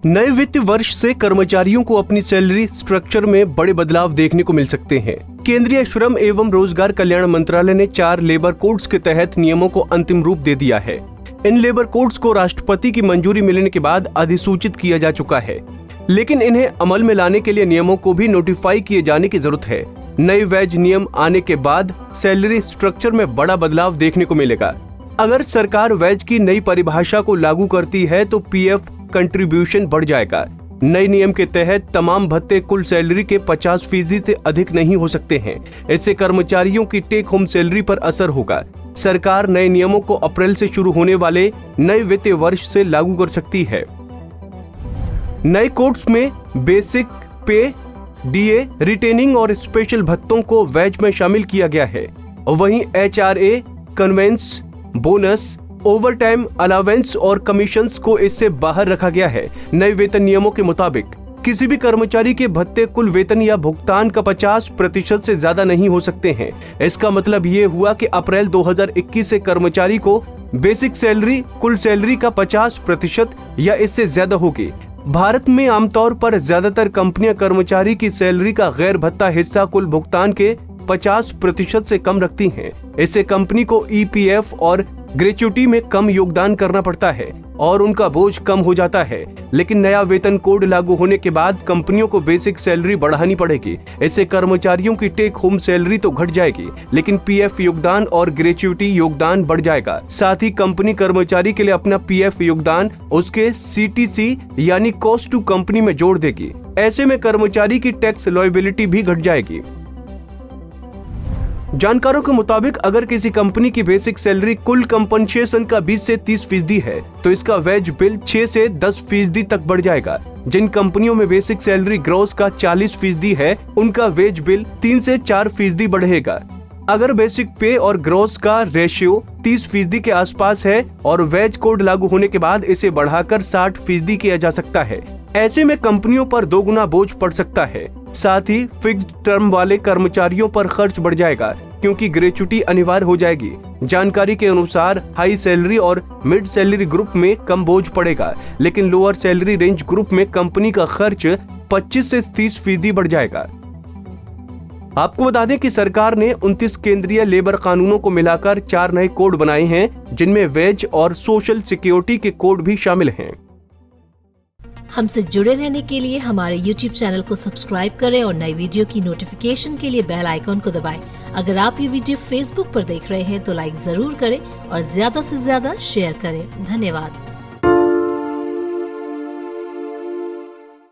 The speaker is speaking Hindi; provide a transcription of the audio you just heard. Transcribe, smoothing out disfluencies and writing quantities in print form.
नए वित्त वर्ष से कर्मचारियों को अपनी सैलरी स्ट्रक्चर में बड़े बदलाव देखने को मिल सकते हैं। केंद्रीय श्रम एवं रोजगार कल्याण मंत्रालय ने 4 लेबर कोड्स के तहत नियमों को अंतिम रूप दे दिया है। इन लेबर कोड्स को राष्ट्रपति की मंजूरी मिलने के बाद अधिसूचित किया जा चुका है, लेकिन इन्हें अमल में लाने के लिए नियमों को भी नोटिफाई किए जाने की जरूरत है। नए वेज नियम आने के बाद सैलरी स्ट्रक्चर में बड़ा बदलाव देखने को मिलेगा। अगर सरकार वेज की नई परिभाषा को लागू करती है तो पीएफ कंट्रीब्यूशन बढ़ जाएगा। नए नियम के तहत तमाम भत्ते कुल सैलरी के 50% से अधिक नहीं हो सकते हैं। इससे कर्मचारियों की टेक होम सैलरी पर असर होगा। सरकार नए नियमों को अप्रैल से शुरू होने वाले नए वित्तीय वर्ष से लागू कर सकती है। नए कोड्स में बेसिक पे, डीए, रिटेनिंग और स्पेशल भत्तों को वेज में शामिल किया गया है। वहीं HRA, conveyance, bonus, overtime allowance और कमीशंस को इससे बाहर रखा गया है। नए वेतन नियमों के मुताबिक किसी भी कर्मचारी के भत्ते कुल वेतन या भुगतान का 50% से ज्यादा नहीं हो सकते हैं। इसका मतलब ये हुआ कि अप्रैल 2021 से कर्मचारी को बेसिक सैलरी कुल सैलरी का 50% या इससे ज्यादा होगी। भारत में आमतौर पर ज्यादातर कंपनियां कर्मचारी की सैलरी का गैर भत्ता हिस्सा कुल भुगतान के 50% से कम रखती हैं। इससे कंपनी को ईपीएफ और ग्रेच्युटी में कम योगदान करना पड़ता है और उनका बोझ कम हो जाता है। लेकिन नया वेतन कोड लागू होने के बाद कंपनियों को बेसिक सैलरी बढ़ानी पड़ेगी। इससे कर्मचारियों की टेक होम सैलरी तो घट जाएगी, लेकिन पीएफ योगदान और ग्रेच्युटी योगदान बढ़ जाएगा। साथ ही कंपनी कर्मचारी के लिए अपना पीएफ योगदान उसके सीटीसी यानी कॉस्ट टू कंपनी में जोड़ देगी। ऐसे में कर्मचारी की टैक्स लॉयबिलिटी भी घट जाएगी। जानकारों के मुताबिक अगर किसी कंपनी की बेसिक सैलरी कुल कंपनसेशन का 20 से 30% है तो इसका वेज बिल 6 से 10% तक बढ़ जाएगा। जिन कंपनियों में बेसिक सैलरी ग्रॉस का 40% है उनका वेज बिल 3 से 4% बढ़ेगा। अगर बेसिक पे और ग्रॉस का रेशियो 30% के आसपास है और वेज कोड लागू होने के बाद इसे बढ़ाकर 60% किया जा सकता है। ऐसे में कंपनियों पर 2 गुना बोझ पड़ सकता है। साथ ही फिक्स्ड टर्म वाले कर्मचारियों पर खर्च बढ़ जाएगा क्योंकि ग्रेच्युटी अनिवार्य हो जाएगी। जानकारी के अनुसार हाई सैलरी और मिड सैलरी ग्रुप में कम बोझ पड़ेगा, लेकिन लोअर सैलरी रेंज ग्रुप में कंपनी का खर्च 25 से 30% बढ़ जाएगा। आपको बता दें कि सरकार ने 29 केंद्रीय लेबर कानूनों को मिलाकर 4 नए कोड बनाए हैं, जिनमें वेज और सोशल सिक्योरिटी के कोड भी शामिल हैं। हमसे जुड़े रहने के लिए हमारे YouTube चैनल को सब्सक्राइब करें और नई वीडियो की नोटिफिकेशन के लिए बेल आइकॉन को दबाएं। अगर आप ये वीडियो Facebook पर देख रहे हैं तो लाइक जरूर करें और ज्यादा से ज्यादा शेयर करें। धन्यवाद।